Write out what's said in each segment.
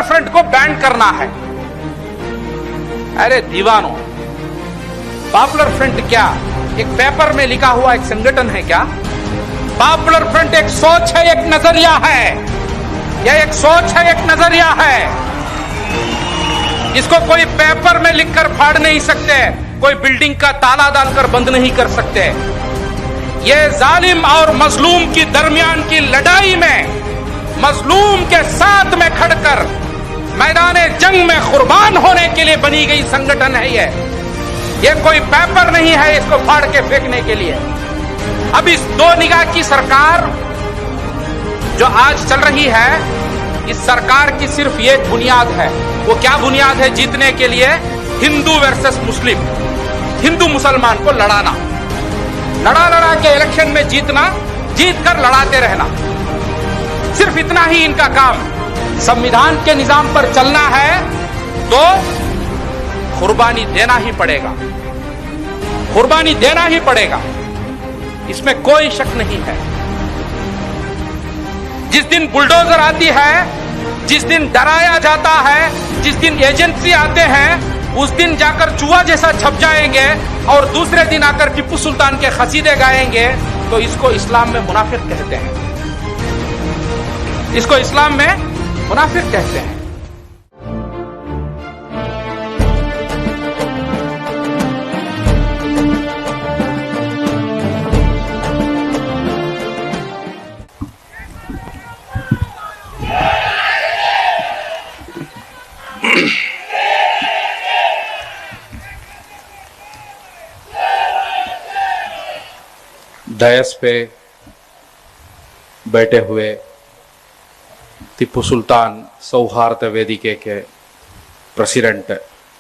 Front को ban करना है। अरे दीवानों, पॉपुलर फ्रंट क्या एक पेपर में लिखा हुआ एक संगठन है क्या? पॉपुलर फ्रंट एक सोच है, एक नजरिया है। यह एक सोच है, एक नजरिया है। इसको कोई पेपर में लिखकर फाड़ नहीं सकते, कोई बिल्डिंग का ताला डालकर बंद नहीं कर सकते। ये जालिम और मजलूम की दरमियान की लड़ाई में मजलूम के साथ में खड़कर मैदाने जंग में कुर्बान होने के लिए बनी गई संगठन है। ये कोई पेपर नहीं है इसको फाड़ के फेंकने के लिए। अब इस दो निगाह की सरकार जो आज चल रही है, इस सरकार की सिर्फ एक बुनियाद है। वो क्या बुनियाद है? जीतने के लिए हिंदू वर्सेस मुस्लिम, हिंदू मुसलमान को लड़ाना, लड़ा के इलेक्शन में जीतना, जीत कर लड़ाते रहना, सिर्फ इतना ही इनका काम। संविधान के निजाम पर चलना है तो कुर्बानी देना ही पड़ेगा, कुर्बानी देना ही पड़ेगा, इसमें कोई शक नहीं है। जिस दिन बुलडोजर आती है, जिस दिन डराया जाता है, जिस दिन एजेंसी आते हैं, उस दिन जाकर चूहा जैसा छप जाएंगे और दूसरे दिन आकर टिप्पू सुल्तान के खसीदे गाएंगे, तो इसको इस्लाम में मुनाफिक कहते हैं। इसको इस्लाम में मुनाफिक कहते हैं। दयस पे बैठे हुए टिप्पू सुल्तान सौहार्द वेदिके के प्रेसिडेंट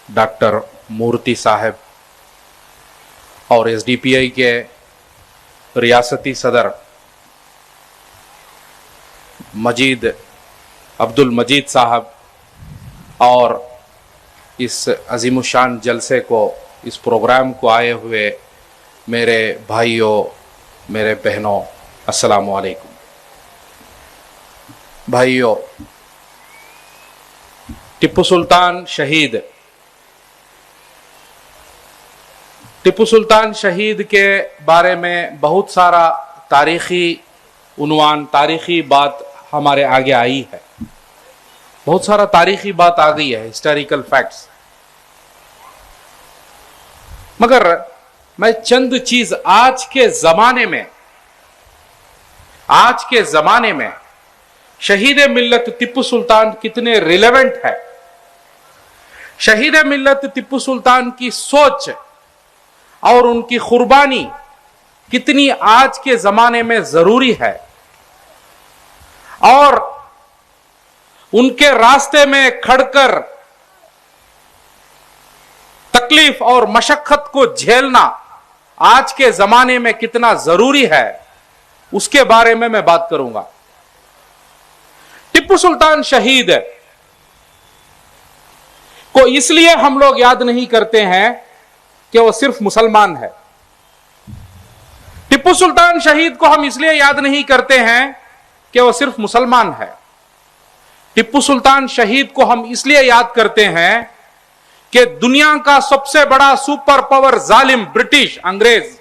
डॉक्टर मूर्ति साहब और एसडीपीआई के रियासती सदर अब्दुल मजीद साहब और इस अजीमुशान जलसे को, इस प्रोग्राम को आए हुए मेरे भाइयों, मेरे बहनों, अस्सलाम वालेकुम। भाइयों, टिप्पू सुल्तान शहीद, टिप्पू सुल्तान शहीद के बारे में बहुत सारा तारीखी उन्वान, तारीखी बात हमारे आगे आई है। बहुत सारा तारीखी बात आ गई है, हिस्टोरिकल फैक्ट्स। मगर मैं चंद चीज आज के जमाने में शहीद मिल्लत टिप्पू सुल्तान कितने रिलेवेंट है, शहीद मिल्लत टिप्पू सुल्तान की सोच और उनकी कुर्बानी कितनी आज के जमाने में जरूरी है, और उनके रास्ते में खड़कर तकलीफ और मशक्कत को झेलना आज के जमाने में कितना जरूरी है, उसके बारे में मैं बात करूंगा। टिप्पू सुल्तान शहीद को इसलिए हम लोग याद नहीं करते हैं कि वो सिर्फ मुसलमान है। टिप्पू सुल्तान शहीद को हम इसलिए याद नहीं करते हैं कि वो सिर्फ मुसलमान है। टिप्पू सुल्तान शहीद को हम इसलिए याद करते हैं कि दुनिया का सबसे बड़ा सुपर पावर जालिम ब्रिटिश, अंग्रेज,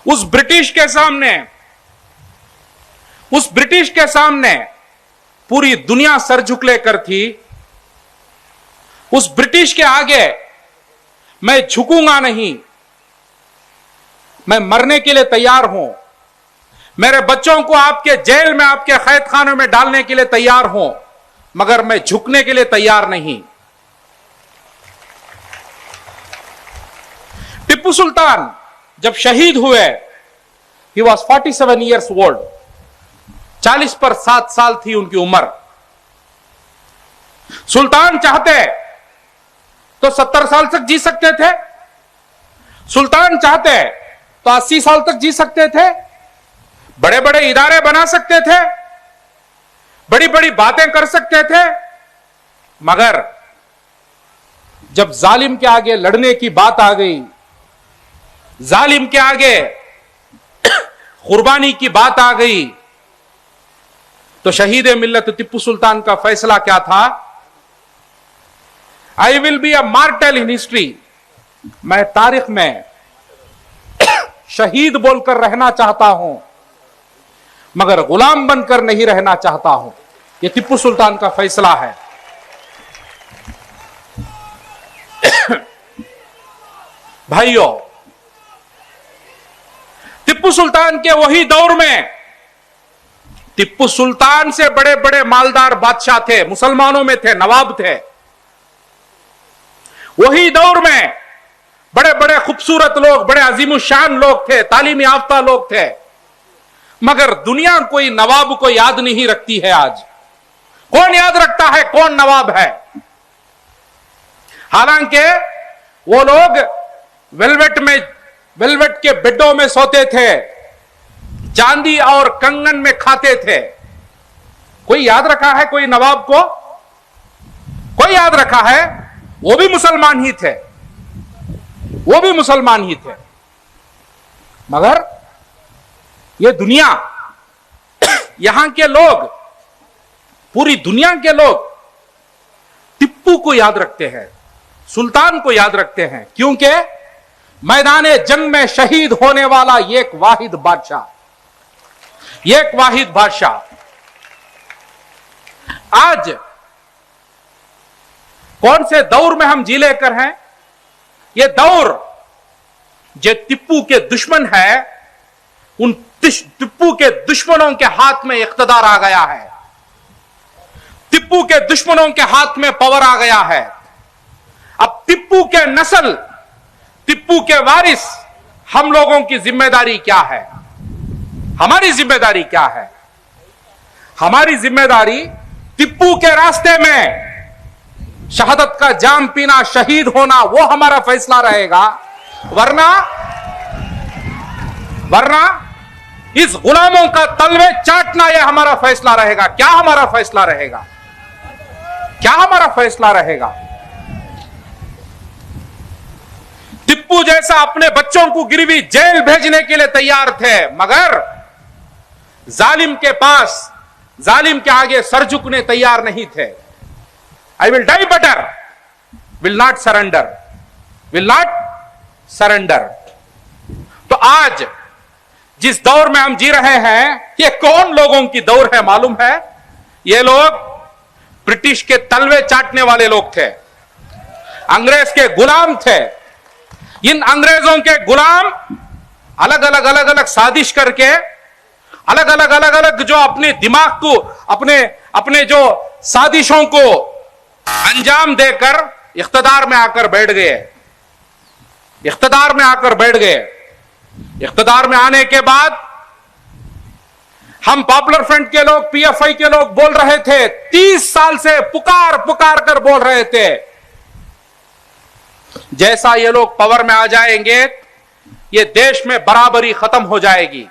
उस ब्रिटिश के सामने पूरी दुनिया सर झुकले कर थी। उस ब्रिटिश के आगे मैं झुकूंगा नहीं, मैं मरने के लिए तैयार हूं, मेरे बच्चों को आपके जेल में, आपके कैद खानों में डालने के लिए तैयार हूं, मगर मैं झुकने के लिए तैयार नहीं। टिप्पू सुल्तान जब शहीद हुए, ही वॉज 47 ईयर्स ओल्ड, 40 पर 7 साल थी उनकी उम्र। सुल्तान चाहते तो 70 साल तक जी सकते थे, सुल्तान चाहते तो 80 साल तक जी सकते थे, बड़े बड़े इदारे बना सकते थे, बड़ी बड़ी बातें कर सकते थे, मगर जब जालिम के आगे लड़ने की बात आ गई, जालिम के आगे कुर्बानी की बात आ गई, तो शहीद मिल्लत टिप्पू सुल्तान का फैसला क्या था? I will be a mortal in history, मैं तारीख में शहीद बोलकर रहना चाहता हूं मगर गुलाम बनकर नहीं रहना चाहता हूं। यह टिप्पू सुल्तान का फैसला है। भाइयों, टिप्पू सुल्तान के वही दौर में टिप्पू सुल्तान से बड़े बड़े मालदार बादशाह थे, मुसलमानों में थे, नवाब थे। वही दौर में बड़े बड़े खूबसूरत लोग, बड़े अजीमुशान लोग थे, तालीम याफ्ता लोग थे, मगर दुनिया कोई नवाब को याद नहीं रखती है। आज कौन याद रखता है कौन नवाब है? हालांकि वो लोग वेलवेट के बेडों में सोते थे, चांदी और कंगन में खाते थे। कोई याद रखा है कोई नवाब को? कोई याद रखा है? वो भी मुसलमान ही थे, वो भी मुसलमान ही थे। मगर ये दुनिया, यहां के लोग, पूरी दुनिया के लोग टिप्पू को याद रखते हैं, सुल्तान को याद रखते हैं, क्योंकि मैदाने जंग में शहीद होने वाला एक वाहिद बादशाह, एक वाहिद बादशाह। आज कौन से दौर में हम जी लेकर हैं? यह दौर जो टिप्पू के दुश्मन है, उन टिप्पू के दुश्मनों के हाथ में इख्तिदार आ गया है, टिप्पू के दुश्मनों के हाथ में पावर आ गया है। अब टिप्पू के नस्ल, टिप्पू के वारिस, हम लोगों की जिम्मेदारी क्या है? हमारी जिम्मेदारी क्या है? हमारी जिम्मेदारी टिप्पू के रास्ते में शहादत का जाम पीना, शहीद होना, वो हमारा फैसला रहेगा। वरना इस गुलामों का तलवे चाटना, यह हमारा फैसला रहेगा। क्या हमारा फैसला रहेगा? क्या हमारा फैसला रहेगा? टिप्पू जैसा अपने बच्चों को गिरवी जेल भेजने के लिए तैयार थे, मगर जालिम के पास, जालिम के आगे सर झुकने तैयार नहीं थे। I will die better, will not surrender, will not surrender. तो आज जिस दौर में हम जी रहे हैं, ये कौन लोगों की दौर है मालूम है? ये लोग ब्रिटिश के तलवे चाटने वाले लोग थे, अंग्रेज के गुलाम थे। इन अंग्रेजों के गुलाम अलग अलग साजिश करके, अलग अलग जो अपने दिमाग को, अपने जो साजिशों को अंजाम देकर इख्तिदार में आकर बैठ गए, इख्तिदार में आकर बैठ गए। इख्तिदार में आने के बाद हम पॉपुलर फ्रंट के लोग, पीएफआई के लोग बोल रहे थे, 30 साल से पुकार पुकार कर बोल रहे थे, जैसा ये लोग पावर में आ जाएंगे, ये देश में बराबरी खत्म हो जाएगी,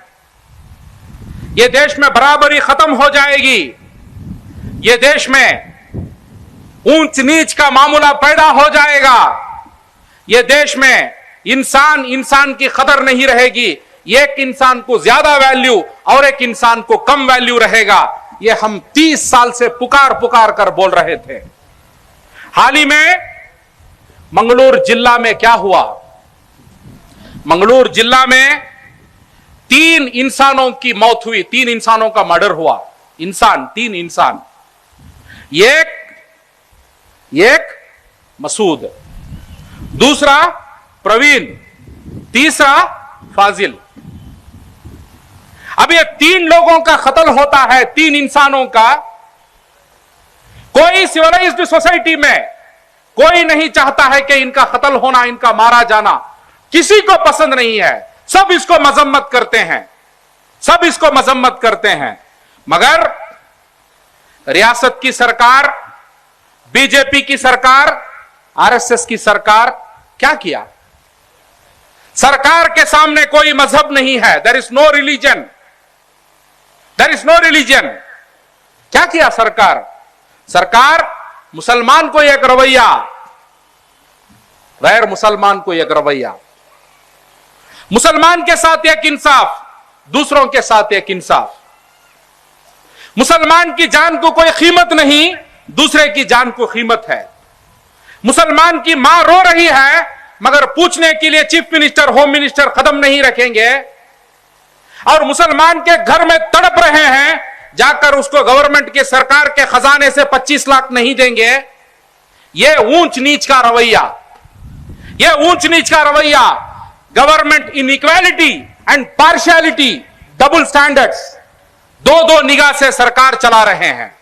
ये देश में बराबरी खत्म हो जाएगी, ये देश में ऊंच नीच का मामला पैदा हो जाएगा, ये देश में इंसान की कदर नहीं रहेगी, एक इंसान को ज्यादा वैल्यू और एक इंसान को कम वैल्यू रहेगा। ये हम 30 साल से पुकार पुकार कर बोल रहे थे। हाल ही में मंगलूर जिला में क्या हुआ? मंगलूर जिला में 3 इंसानों की मौत हुई, 3 इंसानों का मर्डर हुआ। 3 इंसान, एक मसूद, दूसरा प्रवीण, तीसरा फाजिल। अब ये 3 लोगों का कत्ल होता है, 3 इंसानों का। कोई सिविलाइज्ड सोसाइटी में कोई नहीं चाहता है कि इनका कत्ल होना, इनका मारा जाना, किसी को पसंद नहीं है। सब इसको मजम्मत करते हैं, सब इसको मजम्मत करते हैं। मगर रियासत की सरकार, बीजेपी की सरकार, आरएसएस की सरकार क्या किया? सरकार के सामने कोई मजहब नहीं है। There is no religion, there is no religion. क्या किया सरकार? सरकार मुसलमान को एक रवैया, गैर मुसलमान को एक रवैया, मुसलमान के साथ एक इंसाफ, दूसरों के साथ एक इंसाफ। मुसलमान की जान को कोई कीमत नहीं, दूसरे की जान को कीमत है। मुसलमान की मां रो रही है मगर पूछने के लिए चीफ मिनिस्टर, होम मिनिस्टर कदम नहीं रखेंगे, और मुसलमान के घर में तड़प रहे हैं, जाकर उसको गवर्नमेंट के, सरकार के खजाने से 25 लाख नहीं देंगे। यह ऊंच नीच का रवैया, यह ऊंच नीच का रवैया, government inequality and partiality, double standards, दो निगाह से सरकार चला रहे हैं।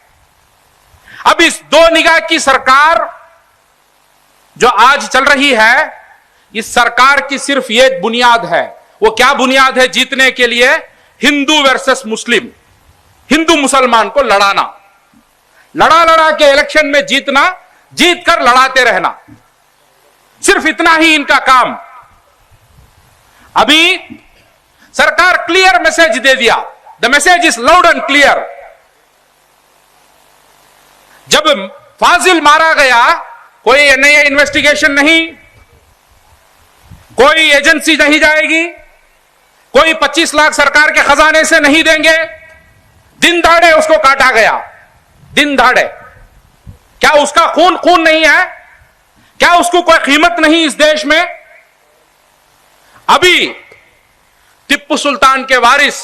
अब इस दो निगाह की सरकार जो आज चल रही है, इस सरकार की सिर्फ एक बुनियाद है। वो क्या बुनियाद है? जीतने के लिए हिंदू वर्सेस मुस्लिम, हिंदू मुसलमान को लड़ाना, लड़ा के इलेक्शन में जीतना, जीत कर लड़ाते रहना, सिर्फ इतना ही इनका काम। अभी सरकार क्लियर मैसेज दे दिया, the message is loud and clear. जब फाजिल मारा गया, कोई एनआईए इन्वेस्टिगेशन नहीं, कोई एजेंसी नहीं जाएगी, कोई 25 लाख सरकार के खजाने से नहीं देंगे, दिन दहाड़े उसको काटा गया, दिन दहाड़े। क्या उसका खून खून नहीं है? क्या उसको कोई कीमत नहीं इस देश में? अभी टिप्पू सुल्तान के वारिस,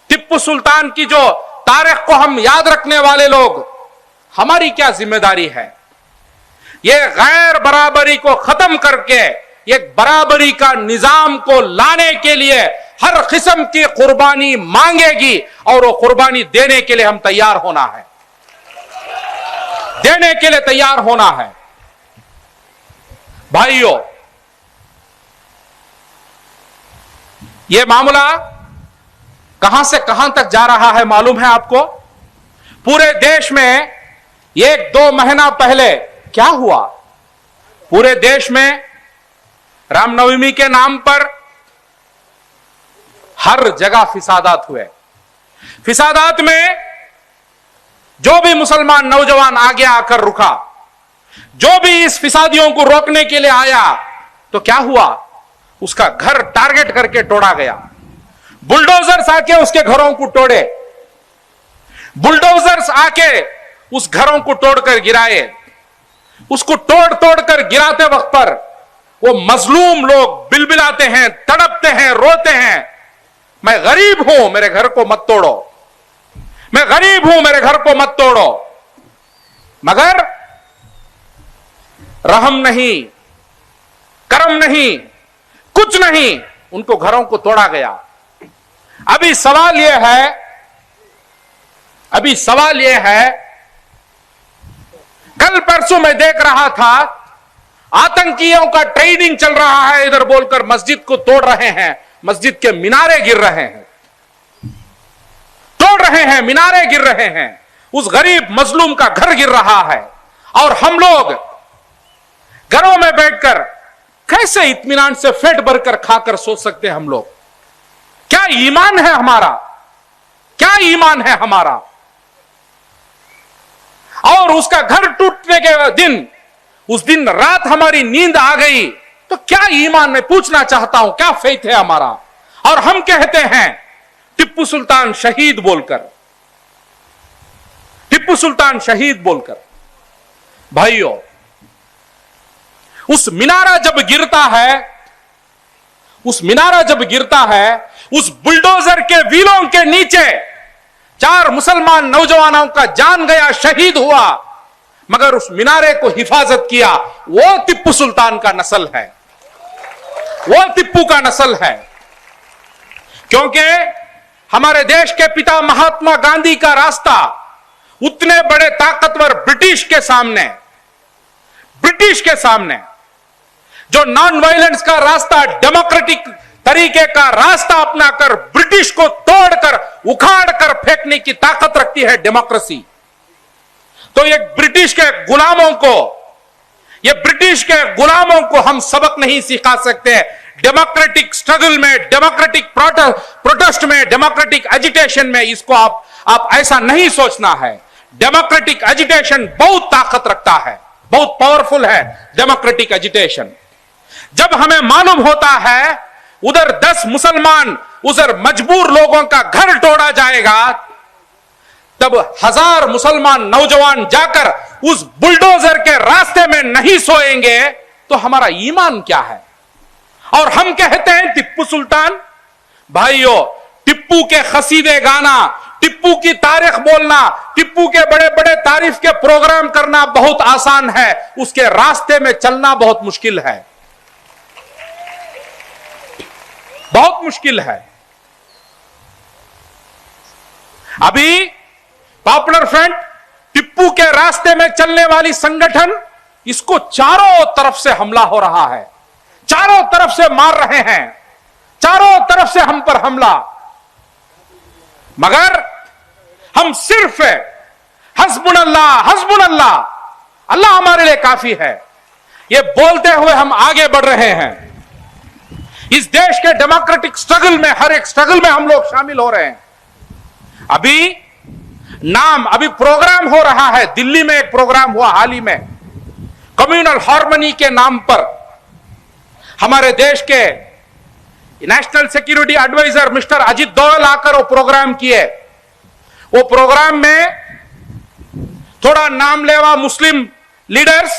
टिप्पू सुल्तान की जो तारीख को हम याद रखने वाले लोग, हमारी क्या जिम्मेदारी है? यह गैर बराबरी को खत्म करके एक बराबरी का निजाम को लाने के लिए हर किस्म की कुर्बानी मांगेगी, और वो कुर्बानी देने के लिए हम तैयार होना है, देने के लिए तैयार होना है। भाइयों, यह मामला कहां से कहां तक जा रहा है मालूम है आपको? पूरे देश में 1-2 महीना पहले क्या हुआ? पूरे देश में रामनवमी के नाम पर हर जगह फिसादात हुए। फिसादात में जो भी मुसलमान नौजवान आगे आकर रुका, जो भी इस फिसादियों को रोकने के लिए आया, तो क्या हुआ? उसका घर टारगेट करके तोड़ा गया। बुलडोजर्स आके उसके घरों को तोड़े, बुलडोजर्स आके उस घरों को तोड़कर गिराए। उसको तोड़ तोड़ कर गिराते वक्त पर वो मजलूम लोग बिलबिलाते हैं, तड़पते हैं, रोते हैं, मैं गरीब हूं, मेरे घर को मत तोड़ो, मैं गरीब हूं, मेरे घर को मत तोड़ो। मगर रहम नहीं, करम नहीं, कुछ नहीं, उनको घरों को तोड़ा गया। अभी सवाल यह है, कल परसों मैं देख रहा था, आतंकियों का ट्रेनिंग चल रहा है, इधर बोलकर मस्जिद को तोड़ रहे हैं, मस्जिद के मीनारे गिर रहे हैं, तोड़ रहे हैं, मीनारे गिर रहे हैं, उस गरीब मजलूम का घर गिर रहा है। और हम लोग घरों में बैठकर कैसे इत्मीनान से पेट भरकर खाकर सो सकते हैं? हम लोग, क्या ईमान है हमारा? क्या ईमान है हमारा? और उसका घर टूटने के दिन, उस दिन रात हमारी नींद आ गई, तो क्या ईमान, मैं पूछना चाहता हूं, क्या फेथ है हमारा? और हम कहते हैं टिप्पू सुल्तान शहीद बोलकर, टिप्पू सुल्तान शहीद बोलकर। भाइयों, उस मीनारा जब गिरता है, उस बुलडोजर के व्हीलों के नीचे 4 मुसलमान नौजवानों का जान गया, शहीद हुआ, मगर उस मीनारे को हिफाजत किया, वो टिप्पू सुल्तान का नस्ल है, वो टिप्पू का नस्ल है। क्योंकि हमारे देश के पिता महात्मा गांधी का रास्ता उतने बड़े ताकतवर ब्रिटिश के सामने जो नॉन वायलेंस का रास्ता, डेमोक्रेटिक तरीके का रास्ता अपनाकर ब्रिटिश को तोड़कर, उखाड़कर फेंकने की ताकत रखती है डेमोक्रेसी। तो ये ब्रिटिश के गुलामों को हम सबक नहीं सिखा सकते। डेमोक्रेटिक स्ट्रगल में, डेमोक्रेटिक प्रोटेस्ट में, डेमोक्रेटिक एजिटेशन में, इसको आप ऐसा नहीं सोचना है। डेमोक्रेटिक एजिटेशन बहुत ताकत रखता है, बहुत पावरफुल है डेमोक्रेटिक एजिटेशन। जब हमें मालूम होता है उधर 10 मुसलमान, उधर मजबूर लोगों का घर तोड़ा जाएगा, तब 1000 मुसलमान नौजवान जाकर उस बुलडोजर के रास्ते में नहीं सोएंगे तो हमारा ईमान क्या है? और हम कहते हैं टिप्पू सुल्तान। भाइयों, टिप्पू के खसीदे गाना, टिप्पू की तारीख बोलना, टिप्पू के बड़े बड़े तारीफ के प्रोग्राम करना बहुत आसान है, उसके रास्ते में चलना बहुत मुश्किल है, बहुत मुश्किल है। अभी पॉपुलर फ्रंट टिप्पू के रास्ते में चलने वाली संगठन, इसको चारों तरफ से हमला हो रहा है, चारों तरफ से मार रहे हैं, चारों तरफ से हम पर हमला। मगर हम सिर्फ हस्बुनल्लाह हस्बुनल्लाह, अल्लाह हमारे लिए काफी है, ये बोलते हुए हम आगे बढ़ रहे हैं। इस देश के डेमोक्रेटिक स्ट्रगल में, हर एक स्ट्रगल में हम लोग शामिल हो रहे हैं। अभी प्रोग्राम हो रहा है, दिल्ली में एक प्रोग्राम हुआ हाल ही में, कम्युनल हार्मनी के नाम पर। हमारे देश के national security adviser mister Ajit Doval आकर वो प्रोग्राम किए। वो प्रोग्राम में थोड़ा नामलेवा मुस्लिम लीडर्स,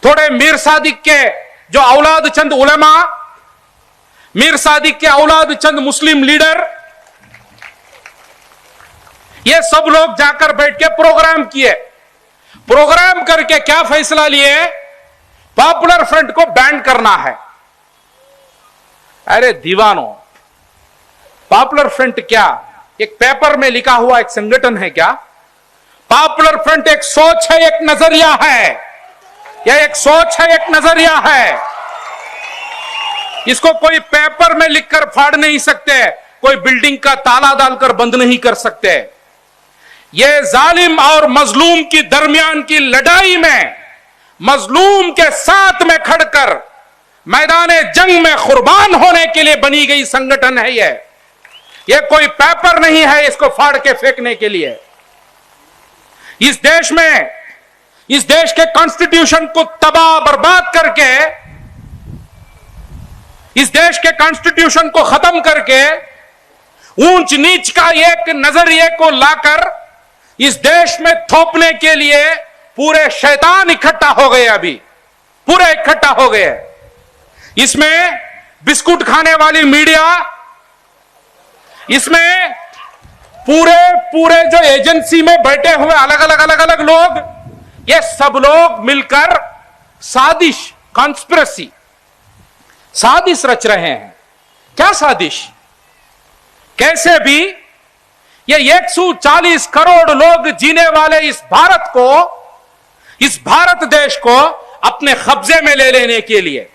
थोड़े मीर सादिक के जो औलाद चंद उलेमा, मीर सादिक के औलाद चंद मुस्लिम लीडर, ये सब लोग जाकर बैठ के प्रोग्राम किए। प्रोग्राम करके क्या फैसला लिए? पॉपुलर फ्रंट को बैन करना है। अरे दीवानों, पॉपुलर फ्रंट क्या एक पेपर में लिखा हुआ एक संगठन है क्या? पॉपुलर फ्रंट एक सोच है, एक नजरिया है, यह एक सोच है, एक नजरिया है। इसको कोई पेपर में लिखकर फाड़ नहीं सकते, कोई बिल्डिंग का ताला डालकर बंद नहीं कर सकते। यह जालिम और मजलूम की दरमियान की लड़ाई में मजलूम के साथ में खड़कर मैदाने जंग में कुर्बान होने के लिए बनी गई संगठन है। यह कोई पेपर नहीं है इसको फाड़ के फेंकने के लिए। इस देश में, इस देश के कॉन्स्टिट्यूशन को तबाह बर्बाद करके, इस देश के कॉन्स्टिट्यूशन को खत्म करके ऊंच नीच का एक नजरिए को लाकर इस देश में थोपने के लिए पूरे शैतान इकट्ठा हो गए। अभी पूरे इकट्ठा हो गए। इसमें बिस्कुट खाने वाली मीडिया, इसमें पूरे जो एजेंसी में बैठे हुए अलग अलग लोग, ये सब लोग मिलकर साजिश, कॉन्स्पिरेसी, साजिश रच रहे हैं। क्या साजिश? कैसे भी ये 140 करोड़ लोग जीने वाले इस भारत को, इस भारत देश को अपने कब्जे में ले लेने के लिए,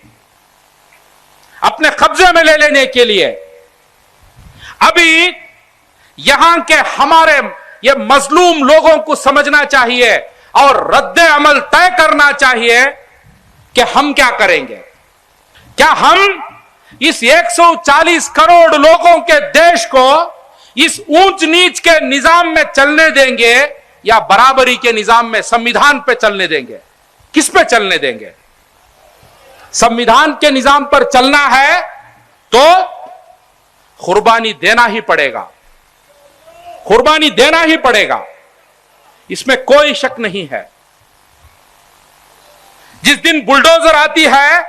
अपने कब्जे में ले लेने के लिए अभी यहां के हमारे ये मजलूम लोगों को समझना चाहिए और रद्दे अमल तय करना चाहिए कि हम क्या करेंगे। क्या हम इस 140 करोड़ लोगों के देश को इस ऊंच नीच के निजाम में चलने देंगे या बराबरी के निजाम में, संविधान पे चलने देंगे? किस पे चलने देंगे? संविधान के निजाम पर चलना है तो कुर्बानी देना ही पड़ेगा, कुर्बानी देना ही पड़ेगा, इसमें कोई शक नहीं है। जिस दिन बुलडोजर आती है,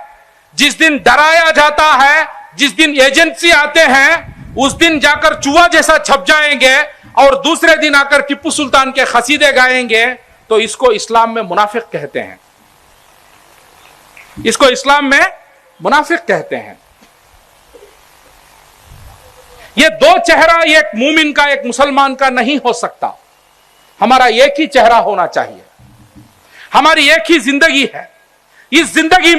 जिस दिन डराया जाता है, जिस दिन एजेंसी आते हैं, उस दिन जाकर चूहा जैसा छप जाएंगे और दूसरे दिन आकर टिप्पू सुल्तान के खसीदे गाएंगे, तो इसको इस्लाम में मुनाफिक कहते हैं। इसको इस्लाम में मुनाफिक कहते हैं। यह दो चेहरा एक मूमिन का, एक मुसलमान का नहीं हो सकता। हमारा एक ही चेहरा होना चाहिए। हमारी एक ही जिंदगी है। इस जिंदगी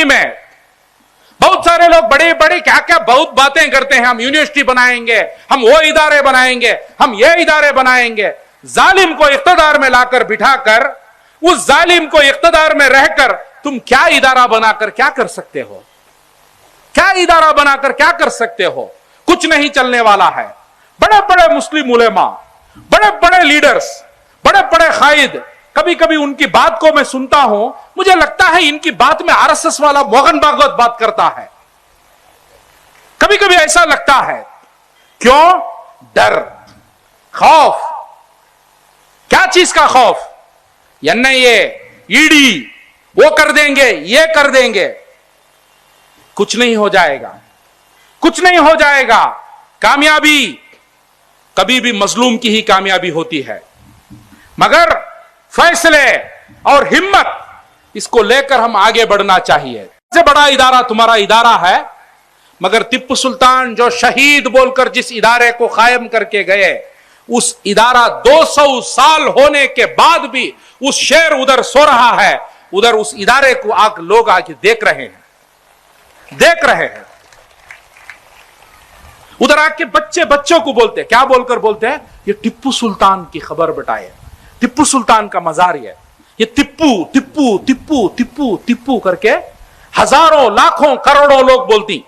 में बहुत सारे लोग बड़े बड़े क्या क्या बहुत बातें करते हैं। हम यूनिवर्सिटी बनाएंगे, हम वो इदारे बनाएंगे, हम ये इदारे बनाएंगे। जालिम को इख्तिदार में लाकर बिठाकर, उस जालिम को इख्तिदार में रहकर तुम क्या इदारा बनाकर क्या कर सकते हो? क्या इदारा बनाकर क्या कर सकते हो? कुछ नहीं चलने वाला है। बड़े बड़े मुस्लिम उलेमा, बड़े बड़े लीडर्स, बड़े बड़े कायद, कभी कभी उनकी बात को मैं सुनता हूं, मुझे लगता है इनकी बात में आरएसएस वाला मोहन भागवत बात करता है। कभी कभी ऐसा लगता है। क्यों? डर, खौफ। क्या चीज का खौफ? एनआईए, ईडी वो कर देंगे, ये कर देंगे। कुछ नहीं हो जाएगा, कुछ नहीं हो जाएगा। कामयाबी कभी भी मजलूम की ही कामयाबी होती है, मगर फैसले और हिम्मत, इसको लेकर हम आगे बढ़ना चाहिए। सबसे बड़ा इदारा तुम्हारा इदारा है, मगर टिप्पू सुल्तान जो शहीद बोलकर जिस इदारे को कायम करके गए, उस इदारा 200 साल होने के बाद भी उस शेर उधर सो रहा है, उधर उस इदारे को लोग आके देख रहे हैं, देख रहे हैं। उधर आके बच्चों को बोलते हैं, क्या बोलकर बोलते हैं? ये टिप्पू सुल्तान की खबर बताए, टिप्पू सुल्तान का मजार है। ये टिप्पू टिप्पू टिप्पू टिप्पू टिप्पू करके हजारों लाखों करोड़ों लोग बोलती।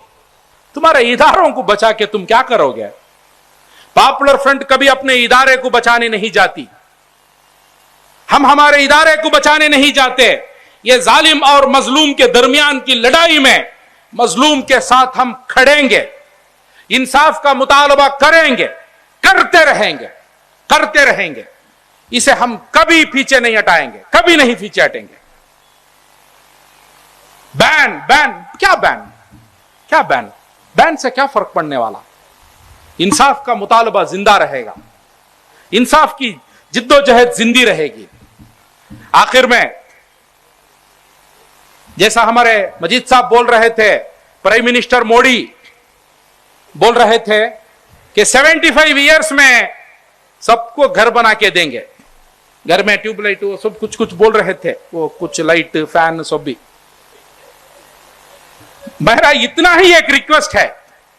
तुम्हारे इदारों को बचा के तुम क्या करोगे? पॉपुलर फ्रंट कभी अपने इदारे को बचाने नहीं जाती, हम हमारे इदारे को बचाने नहीं जाते। ये जालिम और मजलूम के दरमियान की लड़ाई में मजलूम के साथ हम खड़ेंगे, इंसाफ का मुतालबा करेंगे, करते रहेंगे, करते रहेंगे। इसे हम कभी पीछे नहीं हटाएंगे, कभी नहीं पीछे हटेंगे। बैन बैन क्या बैन, क्या बैन? बैन से क्या फर्क पड़ने वाला? इंसाफ का मुतालबा जिंदा रहेगा, इंसाफ की जिद्दोजहद जिंदी रहेगी। आखिर में जैसा हमारे मजीद साहब बोल रहे थे, प्राइम मिनिस्टर मोदी बोल रहे थे कि 75 इयर्स में सबको घर बना के देंगे, घर में ट्यूबलाइट, वो सब कुछ कुछ बोल रहे थे, वो कुछ लाइट फैन सब भी। मेरा इतना ही एक रिक्वेस्ट है,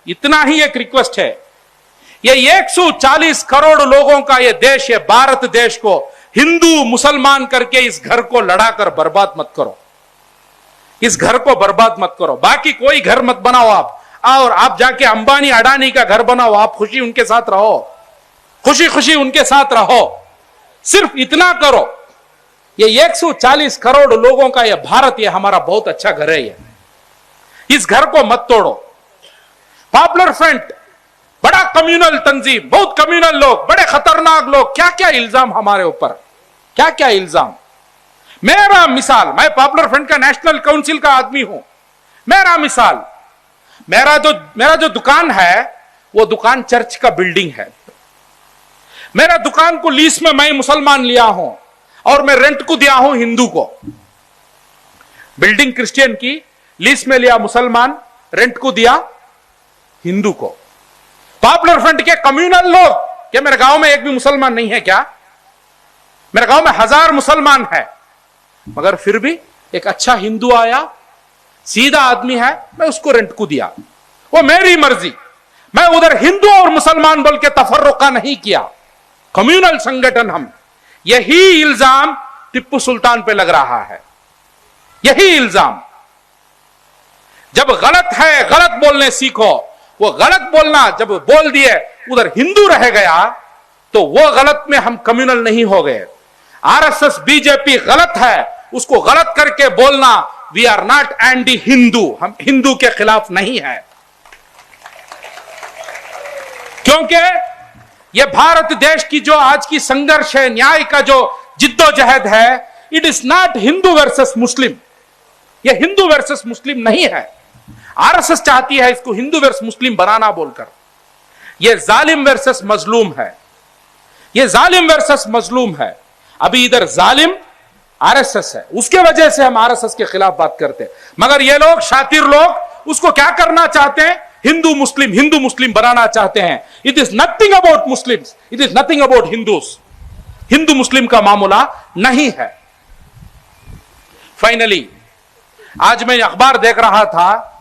इतना ही एक रिक्वेस्ट है, ये 140 करोड़ लोगों का ये देश है, भारत देश को हिंदू मुसलमान करके इस घर को लड़ाकर बर्बाद मत करो, इस घर को बर्बाद मत करो। बाकी कोई घर मत बनाओ आप, और आप जाके अंबानी अडानी का घर बनाओ, आप खुशी उनके साथ रहो, खुशी खुशी उनके साथ रहो। सिर्फ इतना करो, ये 140 करोड़ लोगों का ये भारत, ये हमारा बहुत अच्छा घर है, ये इस घर को मत तोड़ो। पॉपुलर फ्रंट बड़ा कम्युनल तंजीम, बहुत कम्युनल लोग, बड़े खतरनाक लोग, क्या क्या इल्जाम हमारे ऊपर, क्या क्या इल्जाम। मेरा मिसाल, मैं पॉपुलर फ्रंट का नेशनल काउंसिल का आदमी हूं, मेरा मिसाल, मेरा जो दुकान है वो दुकान चर्च का बिल्डिंग है। मेरा दुकान को लीज में मैं मुसलमान लिया हूं और मैं रेंट को दिया हूं हिंदू को। बिल्डिंग क्रिश्चियन की, लीज में लिया मुसलमान, रेंट को दिया हिंदू को। पॉपुलर फ्रंट के कम्युनल लोग, क्या मेरे गांव में एक भी मुसलमान नहीं है क्या? मेरे गांव में 1000 मुसलमान है, मगर फिर भी एक अच्छा हिंदू आया, सीधा आदमी है, मैं उसको रेंट को दिया। वो मेरी मर्जी, मैं उधर हिंदू और मुसलमान बोल के तफर्रुका नहीं किया, कम्युनल संगठन हम। यही इल्जाम टिप्पू सुल्तान पे लग रहा है, यही इल्जाम। जब गलत है, गलत बोलने सीखो। वो गलत बोलना जब बोल दिए, उधर हिंदू रह गया, तो वो गलत में हम कम्युनल नहीं हो गए। आरएसएस बीजेपी गलत है, उसको गलत करके बोलना, we are not anti Hindu, हम हिंदू के खिलाफ नहीं है। क्योंकि यह भारत देश की जो आज की संघर्ष है, न्याय का जो जिद्दोजहद है, it is not Hindu versus Muslim, यह हिंदू वर्सेस मुस्लिम नहीं है। आरएसएस चाहती है इसको हिंदू वर्सेस मुस्लिम बनाना बोलकर। यह जालिम वर्सेस मजलूम है, यह जालिम वर्सेस मजलूम है। अभी इधर जालिम आरएसएस है, उसके वजह से हम आरएसएस के खिलाफ बात करते हैं। मगर ये लोग, शातिर लोग, उसको क्या करना चाहते हैं? हिंदू मुस्लिम बनाना चाहते हैं। It is nothing about Muslims, it is nothing about Hindus. Hindu मुस्लिम का मामला नहीं है। फाइनली आज मैं अखबार देख रहा था,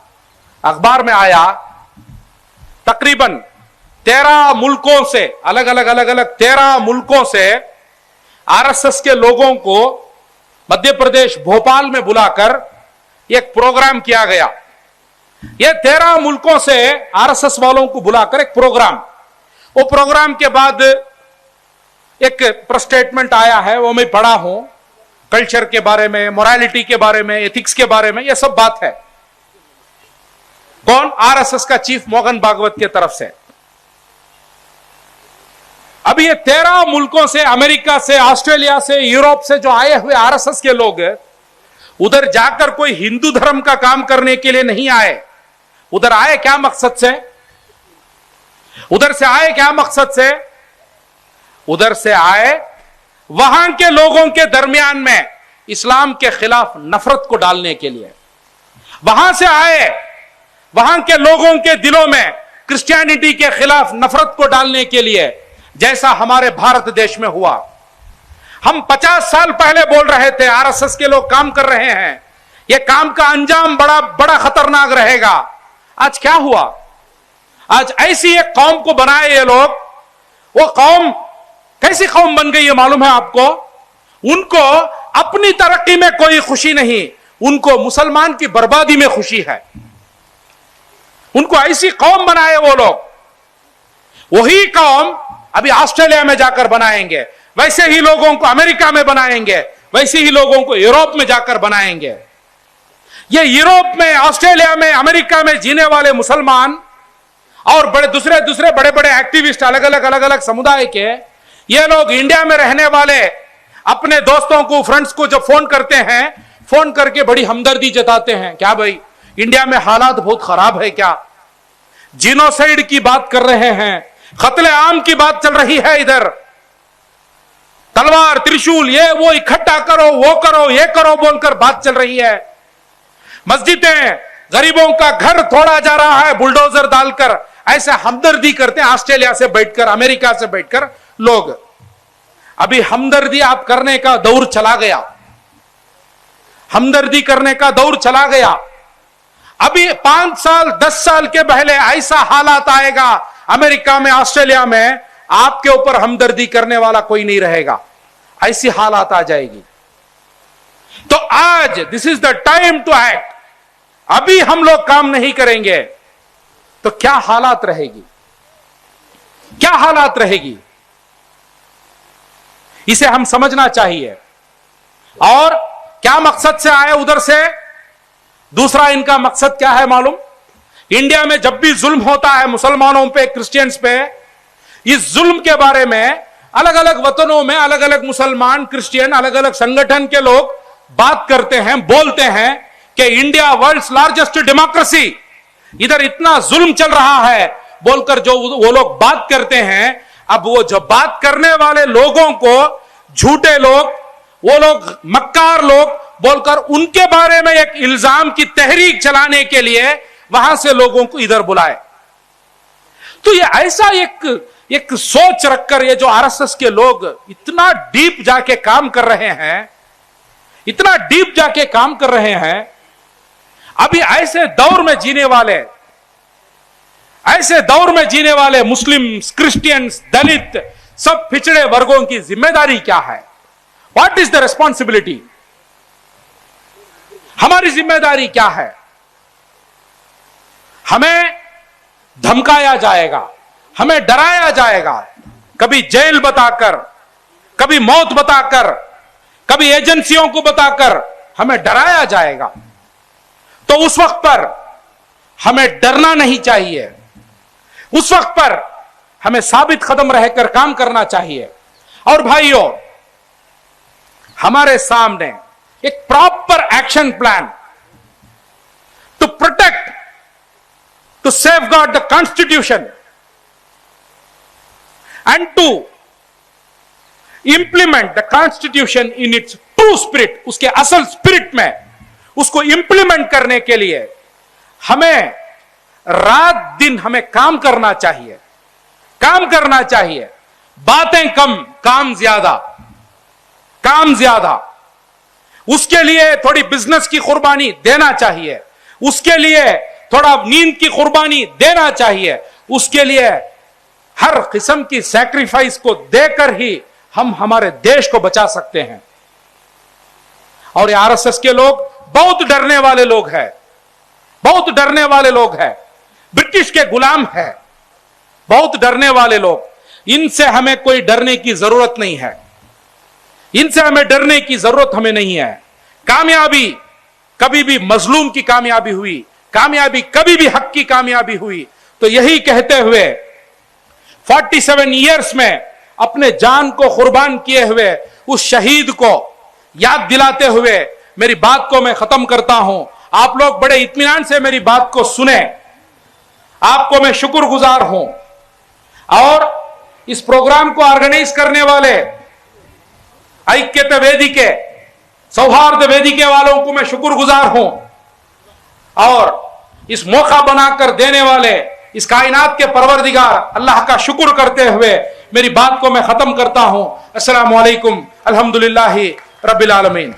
अखबार में आया तकरीबन 13 मुल्कों से, अलग अलग 13 मुल्कों से आरएसएस के लोगों को मध्य प्रदेश भोपाल में बुलाकर एक प्रोग्राम किया गया। यह 13 मुल्कों से आरएसएस वालों को बुलाकर एक प्रोग्राम, वो प्रोग्राम के बाद एक स्टेटमेंट आया है, वो मैं पढ़ा हूं, कल्चर के बारे में, मोरालिटी के बारे में, एथिक्स के बारे में, यह सब बात है। कौन? आरएसएस का चीफ मोहन भागवत की तरफ से। अब ये 13 मुल्कों से, अमेरिका से, ऑस्ट्रेलिया से, यूरोप से जो आए हुए आरएसएस के लोग उधर जाकर कोई हिंदू धर्म का काम करने के लिए नहीं आए। उधर आए क्या मकसद से? उधर से आए क्या मकसद से? उधर से आए वहां के लोगों के दरमियान में इस्लाम के खिलाफ नफरत को डालने के लिए। वहां से आए वहां के लोगों के दिलों में क्रिश्चियनिटी के खिलाफ नफरत को डालने के लिए, जैसा हमारे भारत देश में हुआ। हम 50 साल पहले बोल रहे थे आरएसएस के लोग काम कर रहे हैं, यह काम का अंजाम बड़ा बड़ा खतरनाक रहेगा। आज क्या हुआ? आज ऐसी एक कौम को बनाए ये लोग। वो कौम कैसी कौम बन गई है मालूम है आपको? उनको अपनी तरक्की में कोई खुशी नहीं, उनको मुसलमान की बर्बादी में खुशी है। उनको ऐसी कौम बनाए वो लोग। वही कौम अभी ऑस्ट्रेलिया में जाकर बनाएंगे, वैसे ही लोगों को अमेरिका में बनाएंगे, वैसे ही लोगों को यूरोप में जाकर बनाएंगे। ये यूरोप में, ऑस्ट्रेलिया में, अमेरिका में जीने वाले मुसलमान और दूसरे बड़े बड़े एक्टिविस्ट, अलग अलग समुदाय के, ये लोग इंडिया में रहने वाले अपने दोस्तों को, फ्रेंड्स को जब फोन करते हैं, फोन करके बड़ी हमदर्दी जताते हैं। क्या भाई, इंडिया में हालात बहुत खराब है क्या? जीनोसाइड की बात कर रहे हैं, कत्ले आम की बात चल रही है इधर। तलवार, त्रिशूल, ये वो इकट्ठा करो, वो करो, ये करो बोलकर बात चल रही है। मस्जिदें, गरीबों का घर तोड़ा जा रहा है बुलडोजर डालकर, ऐसे हमदर्दी करते हैं ऑस्ट्रेलिया से बैठकर, अमेरिका से बैठकर लोग। अभी हमदर्दी आप करने का दौर चला गया, हमदर्दी करने का दौर चला गया। अभी 5 साल 10 साल के पहले ऐसा हालात आएगा अमेरिका में, ऑस्ट्रेलिया में, आपके ऊपर हमदर्दी करने वाला कोई नहीं रहेगा। ऐसी हालात आ जाएगी। तो आज this is the time to act. अभी हम लोग काम नहीं करेंगे तो क्या हालात रहेगी? क्या हालात रहेगी? इसे हम समझना चाहिए। और क्या मकसद से आए उधर से? दूसरा इनका मकसद क्या है मालूम? इंडिया में जब भी जुल्म होता है मुसलमानों पे, क्रिश्चियंस पे, इस जुल्म के बारे में अलग अलग वतनों में अलग अलग मुसलमान, क्रिश्चियन, अलग अलग संगठन के लोग बात करते हैं, बोलते हैं कि इंडिया वर्ल्ड्स लार्जेस्ट डेमोक्रेसी, इधर इतना जुल्म चल रहा है बोलकर जो वो लोग बात करते हैं। अब वो जो बात करने वाले लोगों को झूठे लोग, वो लोग मक्कार लोग बोलकर उनके बारे में एक इल्जाम की तहरीक चलाने के लिए वहां से लोगों को इधर बुलाए। तो ये ऐसा एक सोच रखकर ये जो आरएसएस के लोग इतना डीप जाके काम कर रहे हैं, इतना डीप जाके काम कर रहे हैं। अभी ऐसे दौर में जीने वाले मुस्लिम्स, क्रिश्चियंस, दलित, सब पिछड़े वर्गों की जिम्मेदारी क्या है? What is the responsibility? हमारी जिम्मेदारी क्या है? हमें धमकाया जाएगा, हमें डराया जाएगा, कभी जेल बताकर, कभी मौत बताकर, कभी एजेंसियों को बताकर हमें डराया जाएगा। तो उस वक्त पर हमें डरना नहीं चाहिए। उस वक्त पर हमें साबित कदम रहकर काम करना चाहिए। और भाइयों, हमारे सामने एक proper action plan to protect, to safeguard the constitution and to implement the constitution in its true spirit, उसके असल स्पिरिट में उसको इंप्लीमेंट करने के लिए हमें रात दिन हमें काम करना चाहिए, काम करना चाहिए। बातें कम, काम ज्यादा, काम ज्यादा। उसके लिए थोड़ी बिजनेस की कुर्बानी देना चाहिए, उसके लिए थोड़ा नींद की कुर्बानी देना चाहिए, उसके लिए हर किस्म की सैक्रिफाइस को देकर ही हम हमारे देश को बचा सकते हैं। और आरएसएस के लोग बहुत डरने वाले लोग हैं, बहुत डरने वाले लोग हैं, ब्रिटिश के गुलाम है, बहुत डरने वाले लोग। इनसे हमें कोई डरने की जरूरत नहीं है, इनसे हमें डरने की जरूरत हमें नहीं है। कामयाबी कभी भी मजलूम की कामयाबी हुई, कामयाबी कभी भी हक की कामयाबी हुई, तो यही कहते हुए 47 ईयर्स में अपने जान को कुर्बान किए हुए उस शहीद को याद दिलाते हुए मेरी बात को मैं खत्म करता हूं। आप लोग बड़े इत्मीनान से मेरी बात को सुने, आपको मैं शुक्रगुजार हूं। और इस प्रोग्राम को ऑर्गेनाइज करने वाले ऐक्यता वेदिके, सौहार्द वेदिके वालों को मैं शुक्रगुजार हूं। और इस मौका बनाकर देने वाले इस कायनात के परवरदिगार अल्लाह का शुक्र करते हुए मेरी बात को मैं खत्म करता हूं। अस्सलामु अलैकुम, अल्हम्दुलिल्लाहि रब्बिल आलमीन।